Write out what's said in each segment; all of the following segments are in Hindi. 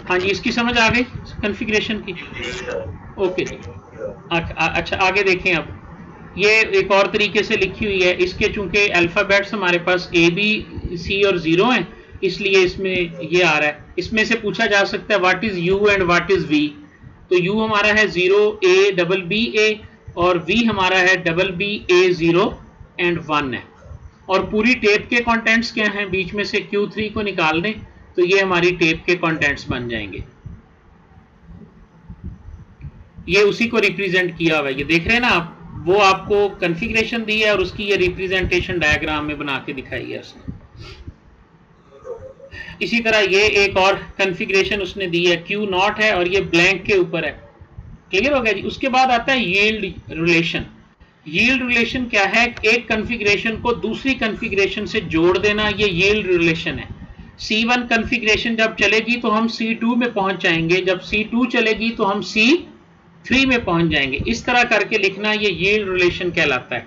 हाँ जी, इसकी समझ आ गई कॉन्फ़िगरेशन की? ओके जी। अच्छा आगे देखें। अब ये एक और तरीके से लिखी हुई है। इसके चूंकि अल्फ़ाबेट्स हमारे पास ए बी सी और 0 हैं, इसलिए इसमें ये आ रहा है। इसमें से पूछा जा सकता है what is U and what is V. तो यू हमारा है 0 ए डबल बी ए, और वी हमारा है डबल बी ए 0 एंड 1 है। और पूरी टेप के कंटेंट्स क्या हैं, बीच में से Q3 को निकाल दें तो ये हमारी टेप के कंटेंट्स बन जाएंगे। ये उसी को रिप्रेजेंट किया हुआ है, ये देख रहे हैं ना आप। वो आपको कॉन्फ़िगरेशन दी है और उसकी ये रिप्रेजेंटेशन डायग्राम में बना के दिखाई है उसने। इसी तरह ये एक और कॉन्फ़िगरेशन उसने दी है, Q0 है और ये ब्लैंक के ऊपर है। क्लियर हो गया जी। उसके बाद आता है यील्ड रिलेशन। यील्ड रिलेशन क्या है? एक कॉन्फ़िगरेशन को दूसरी कॉन्फ़िगरेशन से जोड़ देना, ये यील्ड रिलेशन है। C1 कॉन्फ़िगरेशन जब चलेगी तो हम C2 में पहुंच जाएंगे, जब C2 चलेगी तो हम C3 में पहुंच जाएंगे। इस तरह करके लिखना, ये यील्ड रिलेशन कहलाता है।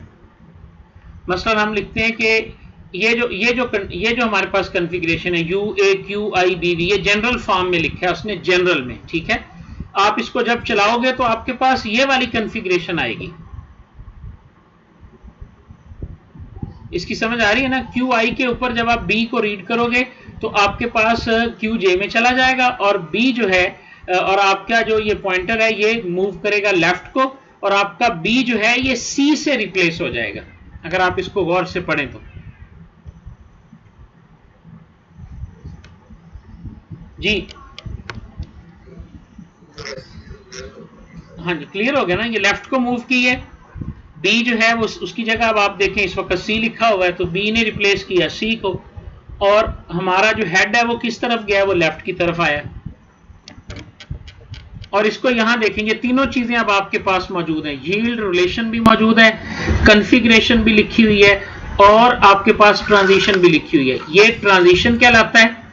मसलन हम लिखते हैं कि ये जो हमारे पास कॉन्फ़िगरेशन है UAQIBV, ये जनरल फॉर्म में लिखा है उसने, जनरल में, ठीक है। आप इसको जब चलाओगे तो आपके पास ये वाली कॉन्फ़िगरेशन आएगी। इसकी समझ आ रही है ना? QI के ऊपर जब आप B को रीड करोगे तो आपके पास QJ में चला जाएगा, और B जो है, और आपका जो ये पॉइंटर है ये मूव करेगा लेफ्ट को, और आपका B जो है ये C से रिप्लेस हो जाएगा, अगर आप इसको गौर से पढ़ें तो। जी हाँ जी, क्लियर हो गया ना? ये लेफ्ट को मूव की है, B जो है वो उसकी जगह, अब आप देखें इस वक्त C लिखा हुआ है तो B ने रिप्लेस किया C को, और हमारा जो हेड है वो किस तरफ गया? वो लेफ्ट की तरफ आया। और इसको यहां देखेंगे, तीनों चीजें अब आपके पास मौजूद हैं। यील्ड रिलेशन भी मौजूद है, कॉन्फ़िगरेशन भी लिखी हुई है, और आपके पास ट्रांजिशन भी लिखी हुई है। ये ट्रांजिशन कहलाता है,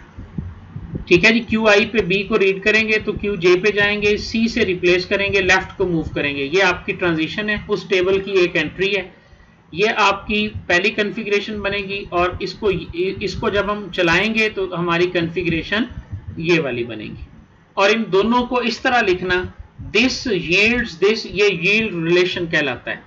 ठीक है जी। QI पे B को रीड करेंगे तो QJ पे जाएंगे, C से रिप्लेस करेंगे, लेफ्ट को मूव करेंगे। ये आपकी ट्रांजिशन है, उस टेबल की एक एंट्री है। ये आपकी पहली कॉन्फ़िगरेशन बनेगी, और इसको जब हम चलाएंगे तो हमारी कॉन्फ़िगरेशन ये वाली बनेगी। और इन दोनों को इस तरह लिखना, दिस यील्ड्स दिस, ये यील्ड रिलेशन कहलाता है।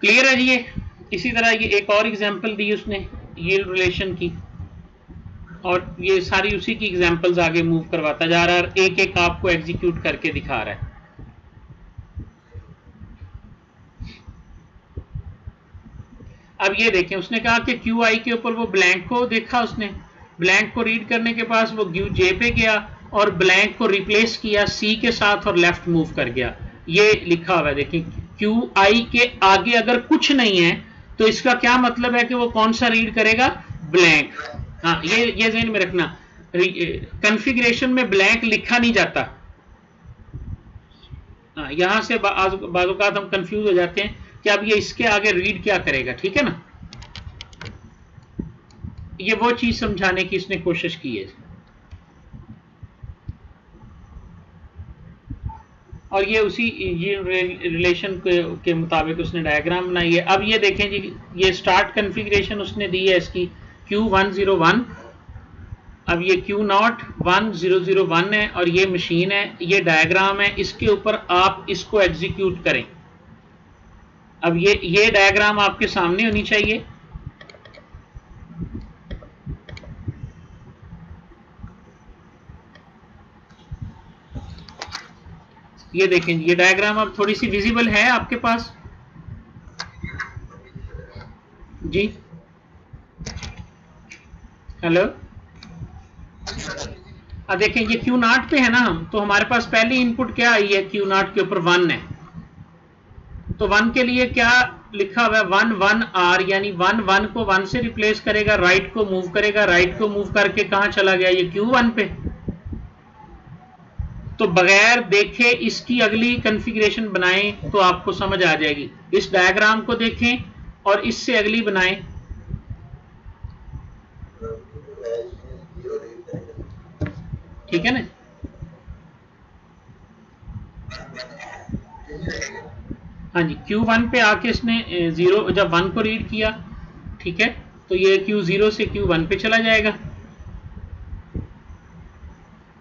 क्लियर है जी ये? इसी तरह ये एक और एग्जांपल दी उसने यील्ड रिलेशन की, और ये सारी उसी की एग्जांपल्स आगे मूव करवाता जा रहा है, और एक एक आपको एग्जीक्यूट करके दिखा रहा है। अब ये देखें, उसने कहा कि QI के ऊपर वो ब्लैंक को देखा, उसने ब्लैंक को रीड करने के पास वो QJ पे गया और ब्लैंक को रिप्लेस किया C के साथ और लेफ्ट मूव कर गया। ये लिखा हुआ है, देखें QI के आगे अगर कुछ नहीं है तो इसका क्या मतलब है कि वो कौन सा रीड करेगा? ब्लैंक। हाँ, ये ज़हन में रखना, कॉन्फ़िगरेशन में ब्लैंक लिखा नहीं जाता। हाँ, यहां से बाज़ औक़ात हम कंफ्यूज हो जाते हैं कि अब ये इसके आगे रीड क्या करेगा, ठीक है ना? ये वो चीज समझाने की इसने कोशिश की है, और ये उसी ये रिलेशन के मुताबिक उसने डायग्राम बनाई है। अब ये देखें जी, ये स्टार्ट कॉन्फ़िगरेशन उसने दी है इसकी Q101। अब ये Q01001 है, और ये मशीन है, ये डायग्राम है, इसके ऊपर आप इसको एग्जीक्यूट करें। अब ये डायग्राम आपके सामने होनी चाहिए। ये देखें, ये डायग्राम अब थोड़ी सी विजिबल है आपके पास जी? हेलो, अब देखें ये Q0 पे है ना हम, तो हमारे पास पहली इनपुट क्या आई है? Q0 के ऊपर 1 है, तो 1 के लिए क्या लिखा हुआ है? 1 1 R, यानी 1 1 को 1 से रिप्लेस करेगा, राइट को मूव करेगा, राइट को मूव करके कहां चला गया? ये Q1 पे। तो बगैर देखे इसकी अगली कॉन्फ़िगरेशन बनाएं तो आपको समझ आ जाएगी। इस डायग्राम को देखें और इससे अगली बनाएं। ठीक है ना? हाँ जी, Q1 पे आके इसने 0 जब 1 को रीड किया, ठीक है, तो ये Q0 से Q1 पे चला जाएगा।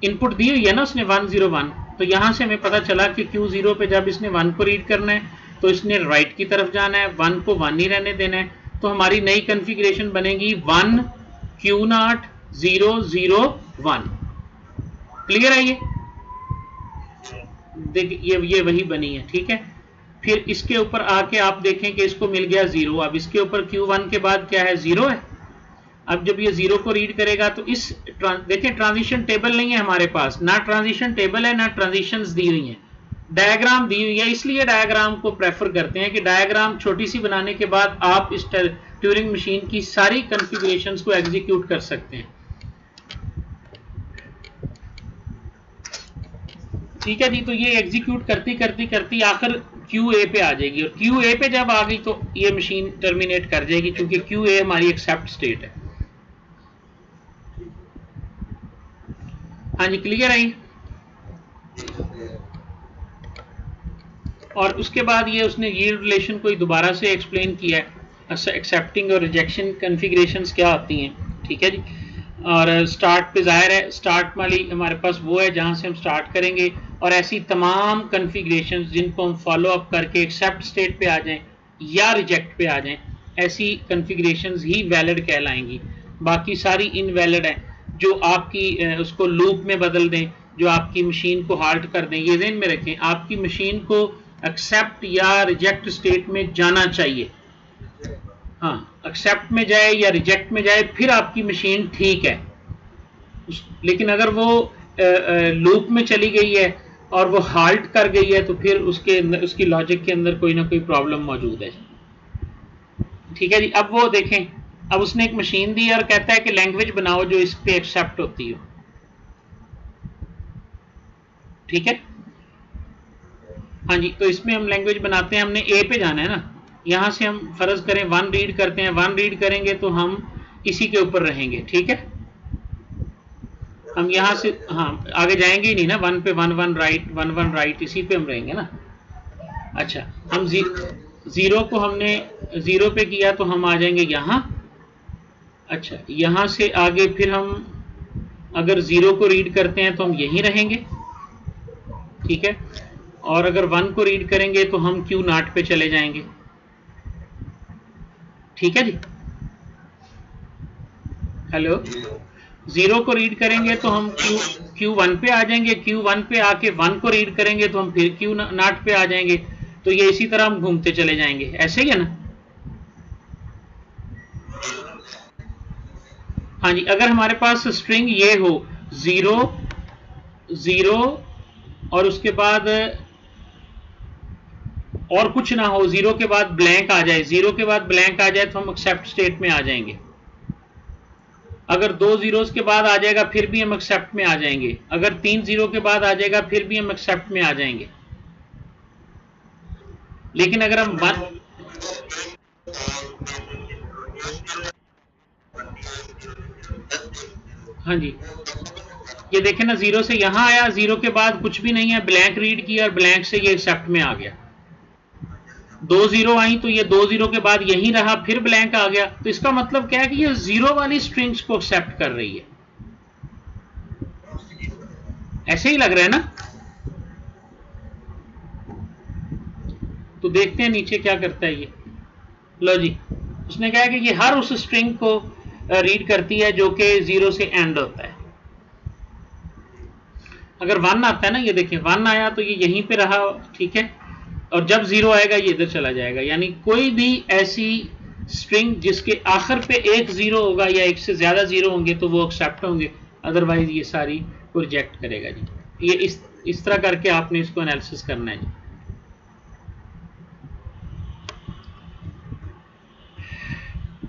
इनपुट दी हुई है ना उसने 101, तो यहां से हमें पता चला कि Q0 पे जब इसने 1 को रीड करना है तो इसने राइट की तरफ जाना है, 1 को 1 ही रहने देना है। तो हमारी नई कॉन्फ़िगरेशन बनेगी 1 Q0 0 0 1। क्लियर है? ये वही बनी है, ठीक है। फिर इसके ऊपर आके आप देखें कि इसको मिल गया 0। अब इसके ऊपर Q1 के बाद क्या है, 0 है। अब जब ये 0 को रीड करेगा तो इस देखें ट्रांजिशन टेबल नहीं है हमारे पास, ना ट्रांजिशन टेबल है ना ट्रांजिशंस दी हुई हैं, डायग्राम दी हुई है। इसलिए डायग्राम को प्रेफर करते हैं कि डायग्राम छोटी सी बनाने के बाद आप इस ट्यूरिंग मशीन की सारी कॉन्फ़िगरेशंस को एग्जीक्यूट कर सकते हैं। ठीक है जी। तो ये एग्जीक्यूट करती आखिर QA पे आ जाएगी, और QA पे जब आ गई तो ये मशीन टर्मिनेट कर जाएगी, क्योंकि QA हमारी एक्सेप्ट स्टेट है। हाँ जी, क्लियर है। और उसके बाद ये उसने यील्ड रिलेशन को दोबारा से एक्सप्लेन किया है, एक्सेप्टिंग और रिजेक्शन कॉन्फ़िगरेशंस क्या होती हैं, ठीक है जी। और स्टार्ट पे जाहिर है स्टार्ट वाली हमारे पास वो है जहां से हम स्टार्ट करेंगे, और ऐसी तमाम कॉन्फ़िगरेशंस जिनको हम फॉलो अप करके एक्सेप्ट स्टेट पे आ जाएं या रिजेक्ट पे आ जाएं, ऐसी कॉन्फ़िगरेशंस ही वैलिड कहलाएंगी। बाकी सारी इनवैलिड हैं, जो आपकी उसको लूप में बदल दें, जो आपकी मशीन को हाल्ट कर दें। ये ध्यान में रखें, आपकी मशीन को एक्सेप्ट या रिजेक्ट स्टेट में जाना चाहिए। हाँ, एक्सेप्ट में जाए या रिजेक्ट में जाए फिर आपकी मशीन ठीक है। लेकिन अगर वो लूप में चली गई है और वो हाल्ट कर गई है तो फिर उसकी लॉजिक के अंदर कोई ना कोई प्रॉब्लम मौजूद है। ठीक है जी। अब वो देखें, अब उसने एक मशीन दी और कहता है कि लैंग्वेज बनाओ जो इस पे एक्सेप्ट होती हो। ठीक है, हाँ जी। तो इसमें हम लैंग्वेज बनाते हैं, हमने ए पे जाना है ना। यहां से हम फर्ज करें 1 रीड करते हैं, 1 रीड करेंगे तो हम इसी के ऊपर रहेंगे। ठीक है, हम यहां से हाँ आगे जाएंगे ही नहीं ना। 1 पे 1 1 राइट 1 1 राइट, इसी पे हम रहेंगे ना। अच्छा, हम 0 को हमने 0 पे किया तो हम आ जाएंगे यहां। अच्छा, यहां से आगे फिर हम अगर 0 को रीड करते हैं तो हम यहीं रहेंगे। ठीक है, और अगर 1 को रीड करेंगे तो हम Q0 पे चले जाएंगे। ठीक है जी। हेलो, 0 को रीड करेंगे तो हम Q1 पे आ जाएंगे। Q1 पे आके 1 को रीड करेंगे तो हम फिर Q0 पे आ जाएंगे। तो ये इसी तरह हम घूमते चले जाएंगे, ऐसे ही है ना। हाँ जी, अगर हमारे पास स्ट्रिंग ये हो 0 0 और उसके बाद और कुछ ना हो, 0 के बाद ब्लैंक आ जाए, 0 के बाद ब्लैंक आ जाए तो हम एक्सेप्ट स्टेट में आ जाएंगे। अगर 2 जीरोस के बाद आ जाएगा फिर भी हम एक्सेप्ट में आ जाएंगे। अगर 3 0 के बाद आ जाएगा फिर भी हम एक्सेप्ट में आ जाएंगे। लेकिन अगर हम हाँ जी, ये देखें ना, 0 से यहां आया, 0 के बाद कुछ भी नहीं है, ब्लैंक रीड किया और ब्लैंक से ये एक्सेप्ट में आ गया। 2 0 आई तो ये 2 0 के बाद यहीं रहा, फिर ब्लैंक आ गया। तो इसका मतलब क्या है कि ये 0 वाली स्ट्रिंग्स को एक्सेप्ट कर रही है। ऐसे ही लग रहा है ना। तो देखते हैं नीचे क्या करता है ये। लो जी, उसने कहा कि ये हर उस स्ट्रिंग को रीड करती है जो कि 0 से एंड होता है। अगर 1 आता है ना, ये देखिए 1 आया तो ये यहीं पे रहा। ठीक है, और जब 0 आएगा ये इधर चला जाएगा। यानी कोई भी ऐसी स्ट्रिंग जिसके आखिर पे एक 0 होगा या एक से ज्यादा 0 होंगे तो वो एक्सेप्ट होंगे, अदरवाइज ये सारी को रिजेक्ट करेगा जी। ये इस तरह करके आपने इसको एनालिसिस करना है जी।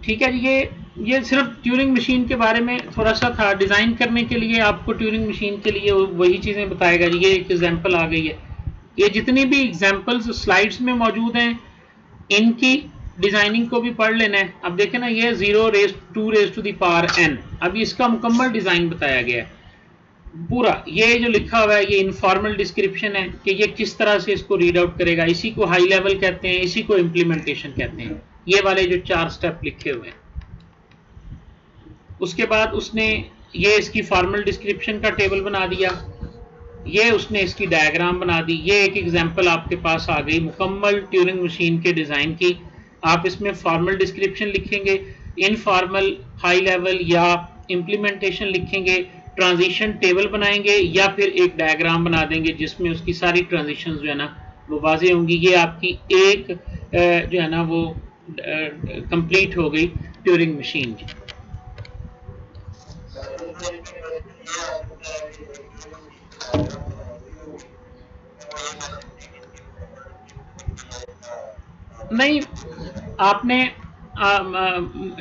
ठीक है जी। ये सिर्फ ट्यूरिंग मशीन के बारे में थोड़ा सा था। डिजाइन करने के लिए आपको ट्यूरिंग मशीन के लिए वही चीजें बताएगा जी। ये एक एग्जांपल आ गई है। ये जितनी भी एग्जांपल्स स्लाइड्स में मौजूद हैं इनकी डिजाइनिंग को भी पढ़ लेना है। अब देखें ना, ये 0 raised to the power n, अब इसका मुकम्मल डिजाइन बताया गया है पूरा। ये जो लिखा हुआ है ये इनफॉर्मल डिस्क्रिप्शन है कि ये किस तरह से इसको रीड आउट करेगा। इसी को हाई लेवल कहते हैं, इसी को इम्प्लीमेंटेशन कहते हैं। ये वाले जो 4 स्टेप लिखे हुए हैं, उसके बाद उसने ये इसकी फॉर्मल डिस्क्रिप्शन का टेबल बना दिया, ये उसने इसकी डायग्राम बना दी। ये एक एग्जांपल आपके पास आ गई मुकम्मल ट्यूरिंग मशीन के डिज़ाइन की। आप इसमें फॉर्मल डिस्क्रिप्शन लिखेंगे, इनफॉर्मल, हाई लेवल या इम्प्लीमेंटेशन लिखेंगे, ट्रांजिशन टेबल बनाएंगे या फिर एक डायग्राम बना देंगे जिसमें उसकी सारी ट्रांजिशन जो है ना वो वाज़ेह होंगी। ये आपकी एक जो है ना वो कंप्लीट हो गई ट्यूरिंग मशीन। नहीं, आपने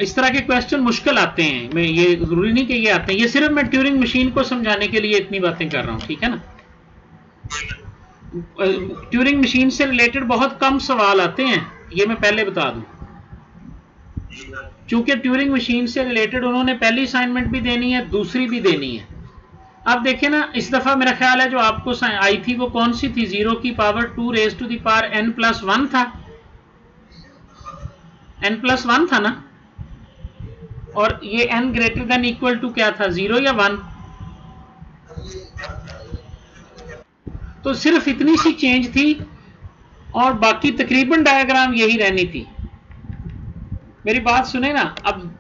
इस तरह के क्वेश्चन मुश्किल आते हैं, मैं ये जरूरी नहीं कि ये आते हैं, ये सिर्फ मैं ट्यूरिंग मशीन को समझाने के लिए इतनी बातें कर रहा हूँ, ठीक है ना। ट्यूरिंग मशीन से रिलेटेड बहुत कम सवाल आते हैं, ये मैं पहले बता दूं। चूंकि ट्यूरिंग मशीन से रिलेटेड उन्होंने पहली असाइनमेंट भी देनी है, दूसरी भी देनी है। अब देखें ना, इस दफा मेरा ख्याल है जो आपको आई थी वो कौन सी थी, 0 की power 2 raise to the power n+1 था, n+1 था ना, और ये n greater than equal to क्या था, 0 या 1। तो सिर्फ इतनी सी चेंज थी और बाकी तकरीबन डायग्राम यही रहनी थी। मेरी बात सुने ना, अब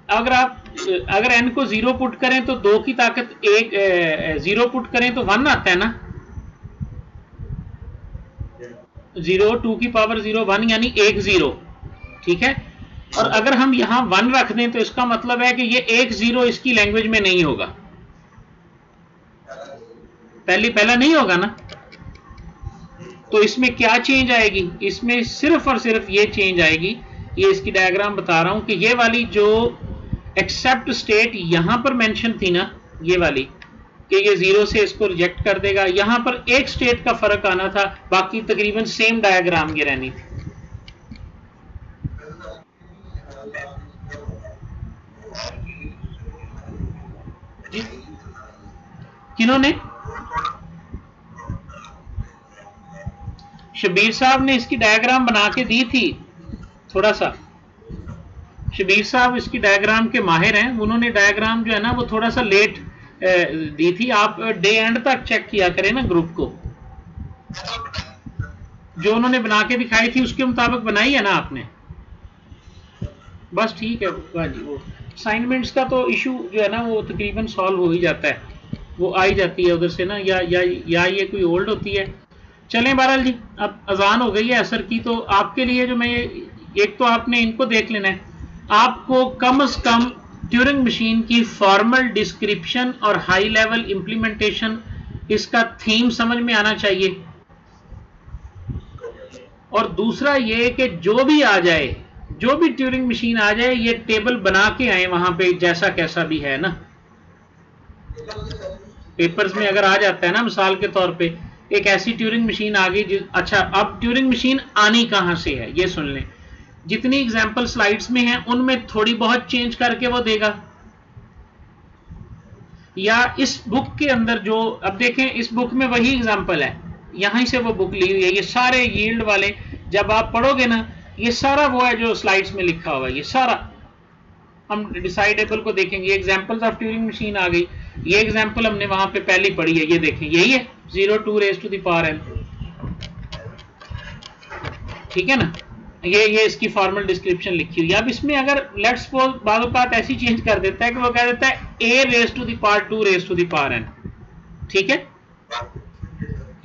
अगर n को 0 पुट करें तो 2 की ताकत 1, 0 पुट करें तो 1 आता है ना, 0, 2 की पावर 0, 1 यानी 1 0, ठीक है। और अगर हम यहां 1 रख दें तो इसका मतलब है कि ये 1 0 इसकी लैंग्वेज में नहीं होगा, पहला नहीं होगा ना। तो इसमें क्या चेंज आएगी, इसमें सिर्फ और सिर्फ ये चेंज आएगी, ये इसकी डायग्राम बता रहा हूं कि ये वाली जो एक्सेप्ट स्टेट यहां पर मेंशन थी ना, ये वाली कि ये 0 से इसको रिजेक्ट कर देगा, यहां पर एक स्टेट का फर्क आना था, बाकी तकरीबन सेम डायग्राम ये रहनी थी। किन्होंने, शबीर साहब ने इसकी डायग्राम बना के दी थी थोड़ा सा। शबीर साहब इसकी डायग्राम के माहिर हैं, उन्होंने डायग्राम जो है ना वो थोड़ा सा लेट दी थी। आप डे एंड तक चेक किया करें ना ग्रुप को, जो उन्होंने बना के दिखाई थी उसके मुताबिक बनाई है ना आपने, बस ठीक है। वो असाइनमेंट्स का तो इशू जो है ना वो तकरीबन सॉल्व हो ही जाता है, वो आ ही जाती है उधर से ना, या ये कोई ओल्ड होती है। चलें बहरहाल जी, अब अजान हो गई है असर की, तो आपके लिए जो मैं एक तो आपने इनको देख लेना है, आपको कम से कम ट्यूरिंग मशीन की फॉर्मल डिस्क्रिप्शन और हाई लेवल इंप्लीमेंटेशन, इसका थीम समझ में आना चाहिए। और दूसरा ये कि जो भी आ जाए, जो भी ट्यूरिंग मशीन आ जाए, ये टेबल बना के आए वहां पे, जैसा कैसा भी है ना। पेपर्स में अगर आ जाता है ना, मिसाल के तौर पे एक ऐसी ट्यूरिंग मशीन आ गई, अच्छा अब ट्यूरिंग मशीन आनी कहां से है ये सुन लें। जितनी एग्जांपल स्लाइड्स में है उनमें थोड़ी बहुत चेंज करके वो देगा, या इस बुक के अंदर जो, अब देखें इस बुक में वही एग्जांपल है, यहीं से वो बुक ली हुई है। ये सारे यील्ड वाले जब आप पढ़ोगे ना, ये सारा वो है जो स्लाइड्स में लिखा हुआ है, ये सारा। हम डिसाइडेबल को देखेंगे, एग्जांपल्स ऑफ ट्यूरिंग मशीन आ गई, ये एग्जांपल हमने वहां पे पहले पढ़ी है, ये देखें यही है, 0 2 raise to the power n, ठीक है ना। ये इसकी फॉर्मल डिस्क्रिप्शन लिखी हुई है। अब इसमें अगर लेट्स सपोज बाद औक़ात ऐसी चेंज कर देता है कि वो कह देता है a raise to the power 2 raise to the power n, ठीक है,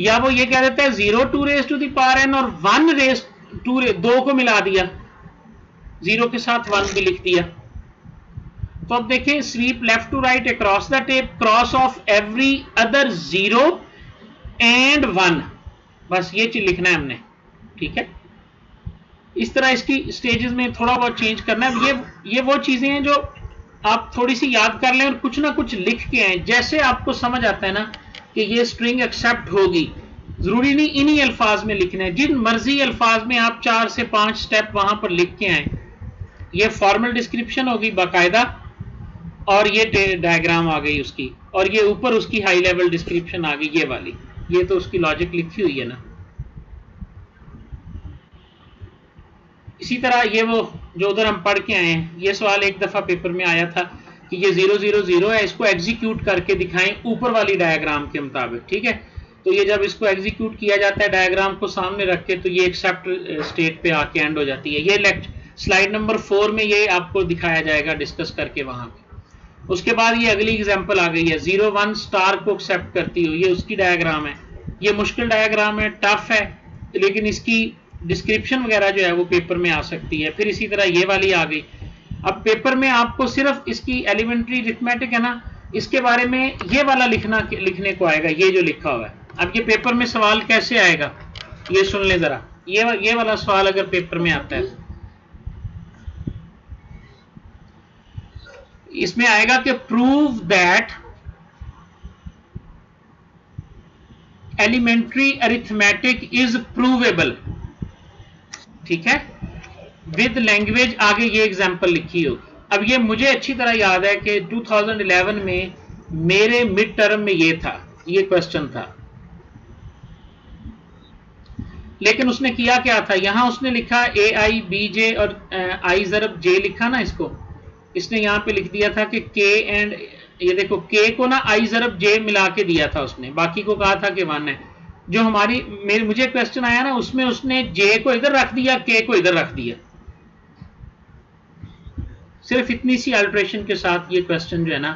या वो ये कह देता है 0 2 raise to the power n और 1 रेज़ टू, 2 को मिला दिया, 0 के साथ 1 भी लिख दिया। तो अब देखें, sweep left to right across the tape, cross off every other 0 and 1, बस ये चीज लिखना है हमने, ठीक है। इस तरह इसकी स्टेजेस में थोड़ा बहुत चेंज करना है। ये वो चीजें हैं जो आप थोड़ी सी याद कर लें और कुछ ना कुछ लिख के आए, जैसे आपको समझ आता है ना कि ये स्ट्रिंग एक्सेप्ट होगी, जरूरी नहीं इन्हीं अल्फाज में लिखना है, जिन मर्जी अल्फाज में आप 4 से 5 स्टेप वहां पर लिख के आए। ये फॉर्मल डिस्क्रिप्शन होगी बाकायदा, और ये डायग्राम आ गई उसकी, और ये ऊपर उसकी हाई लेवल डिस्क्रिप्शन आ गई, ये वाली, ये तो उसकी लॉजिक लिखी हुई है ना। इसी तरह ये वो जो उधर हम पढ़ के आए हैं, ये सवाल एक दफा पेपर में आया था कि ये 0 0 0 है, इसको एग्जीक्यूट करके दिखाएं ऊपर वाली डायग्राम के मुताबिक। ठीक है, तो ये जब इसको एग्जीक्यूट किया जाता है डायग्राम को सामने रख के, तो ये एक्सेप्ट स्टेट पे आके एंड हो जाती है। ये स्लाइड नंबर 4 में ये आपको दिखाया जाएगा डिस्कस करके वहां पे। उसके बाद ये अगली एग्जांपल आ गई है, 0 1 स्टार को एक्सेप्ट करती हो, ये उसकी डायग्राम है। ये मुश्किल डायग्राम है, टफ है, लेकिन इसकी डिस्क्रिप्शन वगैरह जो है वो पेपर में आ सकती है। फिर इसी तरह ये वाली आ गई। अब पेपर में आपको सिर्फ इसकी एलिमेंट्री अरिथमेटिक है ना, इसके बारे में ये वाला लिखने को आएगा, ये जो लिखा हुआ है। अब ये पेपर में सवाल कैसे आएगा ये सुन ले जरा। ये वाला सवाल अगर पेपर में आता है, इसमें आएगा कि prove that elementary arithmetic is provable. ठीक है, विद लैंग्वेज, आगे ये एग्जांपल लिखी हो। अब ये मुझे अच्छी तरह याद है कि 2011 में मेरे मिड टर्म में ये था, ये क्वेश्चन था। लेकिन उसने किया क्या था, यहां उसने लिखा ए आई बी जे और आई ज़रब जे लिखा ना, इसने यहां पे लिख दिया था कि के एंड, ये देखो के को ना आई ज़रब जे मिला के दिया था उसने, बाकी को कहा था कि 1 है। जो मुझे क्वेश्चन आया ना, उसमें उसने जे को इधर रख दिया, के को इधर रख दिया। सिर्फ इतनी सी अल्टरेशन के साथ ये क्वेश्चन जो है ना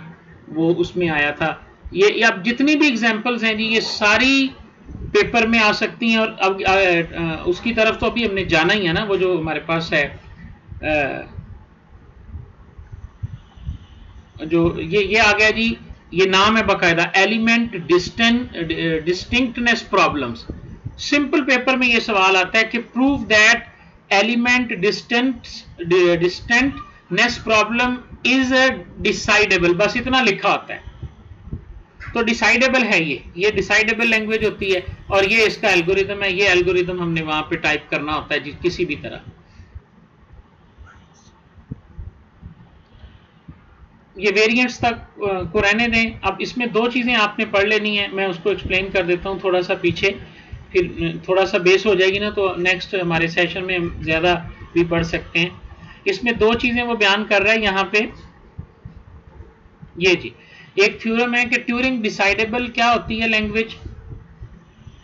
वो उसमें आया था। ये अब जितनी भी एग्जांपल्स हैं जी, ये सारी पेपर में आ सकती हैं। और अब उसकी तरफ तो अभी हमने जाना ही है ना, वो जो हमारे पास है जो ये आ गया जी, ये नाम है बाकायदा, element distinctness problems. Simple paper में ये सवाल आता है कि prove that element distinctness problem is decidable, बस इतना लिखा होता है। तो डिसाइडेबल है, ये डिसाइडेबल लैंग्वेज होती है, और ये इसका एल्गोरिथम है। ये एल्गोरिथम हमने वहां पे टाइप करना होता है किसी भी तरह। ये वेरिएंट्स तक को रहने दें। अब इसमें 2 चीजें आपने पढ़ लेनी है, मैं उसको एक्सप्लेन कर देता हूं थोड़ा सा पीछे, फिर थोड़ा सा बेस हो जाएगी ना, तो नेक्स्ट हमारे सेशन में हम ज्यादा भी पढ़ सकते हैं। इसमें 2 चीजें वो बयान कर रहा है यहाँ पे। ये जी एक थ्योरम है कि ट्यूरिंग डिसाइडेबल क्या होती है लैंग्वेज,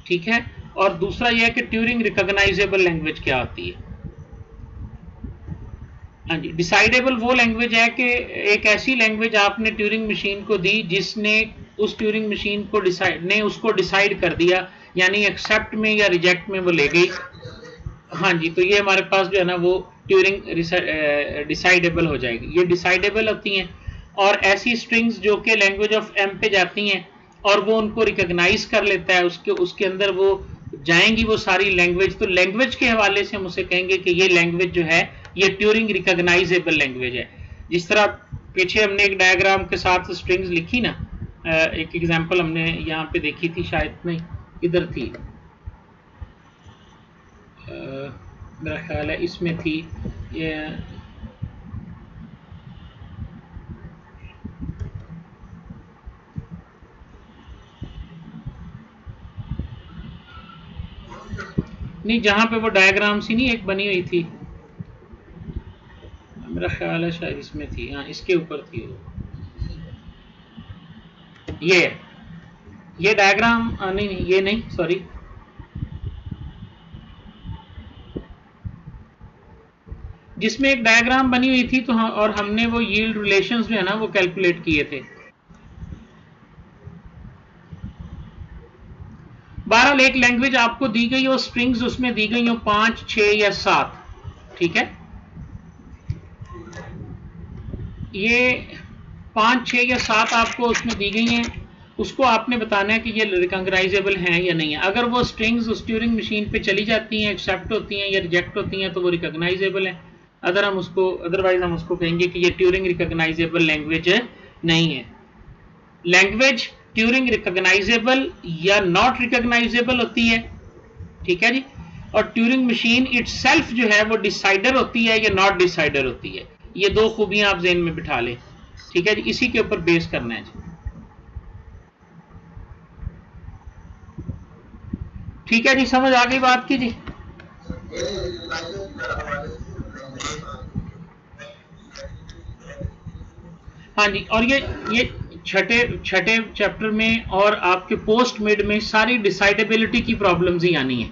ठीक है, और दूसरा यह है कि ट्यूरिंग रिकॉग्नाइजेबल लैंग्वेज क्या होती है। हाँ जी, डिसाइडेबल वो लैंग्वेज है कि एक ऐसी लैंग्वेज आपने ट्यूरिंग मशीन को दी जिसने उस ट्यूरिंग मशीन को उसको डिसाइड कर दिया, यानी एक्सेप्ट में या रिजेक्ट में वो ले गई। हाँ जी, तो ये हमारे पास जो है ना वो ट्यूरिंग डिसाइडेबल हो जाएगी। ये डिसाइडेबल होती हैं। और ऐसी स्ट्रिंग्स जो कि लैंग्वेज ऑफ एम पे जाती हैं और वो उनको रिकॉग्नाइज कर लेता है, उसके अंदर वो जाएंगी वो सारी लैंग्वेज। तो लैंग्वेज के हवाले से हम उसे कहेंगे कि ये लैंग्वेज जो है ये ट्यूरिंग रिकॉग्नाइजेबल लैंग्वेज है। जिस तरह पीछे हमने एक डायग्राम के साथ स्ट्रिंग्स लिखी ना, एक एग्जांपल हमने यहाँ पे देखी थी, शायद नहीं इधर थी, मेरा ख्याल है इसमें थी। नहीं, जहां पे वो डायग्राम सी नहीं एक बनी हुई थी, मेरा ख्याल है शायद इसमें थी, हाँ इसके ऊपर थी वो। ये डायग्राम नहीं ये नहीं, सॉरी, जिसमें एक डायग्राम बनी हुई थी, तो और हमने वो यील्ड रिलेशंस जो है ना वो कैलकुलेट किए थे। बहरहाल एक लैंग्वेज आपको दी गई हो, स्ट्रिंग्स उसमें दी गई हो 5, 6 या 7, ठीक है। ये 5, 6 या 7 आपको उसमें दी गई हैं, उसको आपने बताना है कि ये रिकॉग्नाइजेबल हैं या नहीं है। अगर वो स्ट्रिंग्स उस ट्यूरिंग मशीन पे चली जाती हैं, एक्सेप्ट होती हैं या रिजेक्ट होती हैं, तो वो रिकॉग्नाइजेबल है। अदरवाइज हम उसको कहेंगे कि ये ट्यूरिंग रिकॉग्नाइजेबल लैंग्वेज नहीं है। लैंग्वेज ट्यूरिंग रिकॉग्नाइजेबल या नॉट रिकॉग्नाइजेबल होती है, ठीक है जी। और ट्यूरिंग मशीन इटसेल्फ जो है वो डिसाइडर होती है या नॉट डिसाइडर होती है। ये 2 खूबियां आप ज़हन में बिठा लें, ठीक है जी, इसी के ऊपर बेस करना है जी। ठीक है जी, समझ आ गई बात की जी। हाँ जी, और ये छठे चैप्टर में और आपके पोस्ट मिड में सारी डिसाइडेबिलिटी की प्रॉब्लम्स ही आनी है।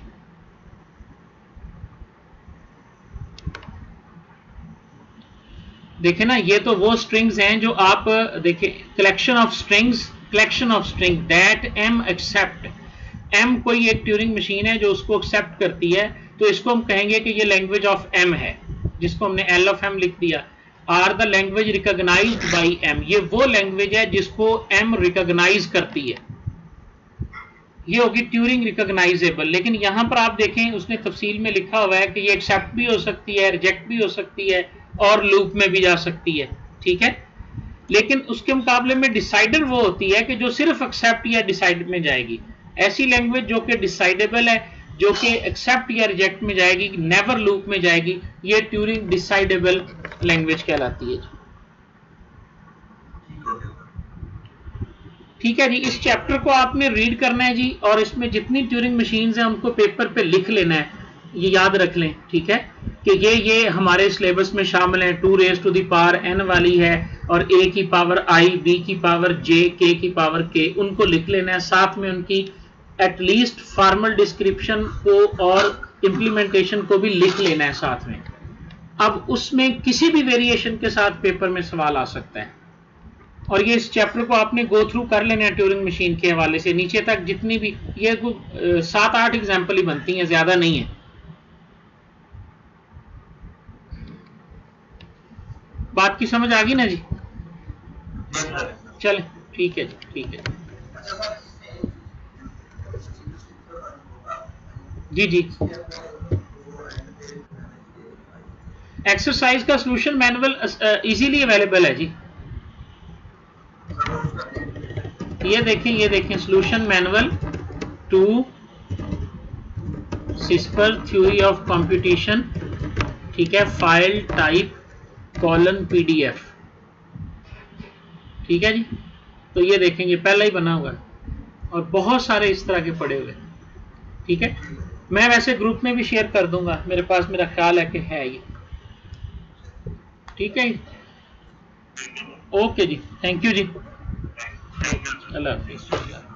देखे ना, ये तो वो स्ट्रिंग्स हैं जो आप देखे, collection of string that M accept. M कोई एक ट्यूरिंग मशीन है जो उसको एक्सेप्ट करती है, तो इसको हम कहेंगे कि ये लैंग्वेज ऑफ एम है, जिसको हमने एल ऑफ एम लिख दिया। Are the language recognised by M, ये वो लैंग्वेज है जिसको एम रिकॉग्नाइज करती है, ये होगी ट्यूरिंग रिकॉग्नाइजेबल। लेकिन यहां पर आप देखें उसने तफसील में लिखा हुआ है कि ये एक्सेप्ट भी हो सकती है, रिजेक्ट भी हो सकती है, और लूप में भी जा सकती है, ठीक है। लेकिन उसके मुकाबले में डिसाइडर वो होती है कि जो सिर्फ एक्सेप्ट या डिसाइड में जाएगी। ऐसी लैंग्वेज जो कि डिसाइडेबल है, जो कि एक्सेप्ट या रिजेक्ट में जाएगी, नेवर लूप में जाएगी, ये ट्यूरिंग डिसाइडेबल लैंग्वेज कहलाती है। ठीक है जी, इस चैप्टर को आपने रीड करना है जी, और इसमें जितनी ट्यूरिंग मशीन्स हैं उनको पेपर पे लिख लेना है, ये याद रख लें, ठीक है, कि ये हमारे सिलेबस में शामिल है। 2 raise to the power n वाली है, और a की पावर i, b की पावर j, k की पावर k, उनको लिख लेना है। साथ में उनकी एटलीस्ट फॉर्मल डिस्क्रिप्शन को और इम्प्लीमेंटेशन को भी लिख लेना है साथ में। अब उसमें किसी भी वेरिएशन के साथ पेपर में सवाल आ सकता है, और ये इस चैप्टर को आपने गो थ्रू कर लेना है ट्यूरिंग मशीन के हवाले से नीचे तक, जितनी भी ये 7-8 एग्जाम्पल ही बनती हैं, ज्यादा नहीं है। बात की समझ आ गई ना जी? चले, ठीक है जी, ठीक है जी जी। एक्सरसाइज का सॉल्यूशन मैनुअल इजीली अवेलेबल है जी। ये देखें solution manual to Sipser theory of computation, ठीक है, फाइल टाइप :PDF, ठीक है जी। तो ये देखेंगे पहला ही बना हुआ है, और बहुत सारे इस तरह के पड़े हुए, ठीक है। मैं वैसे ग्रुप में भी शेयर कर दूंगा, मेरे पास, मेरा ख्याल है कि है ये, ठीक है। ओके जी, थैंक यू जी, अल्लाह हाफिज़।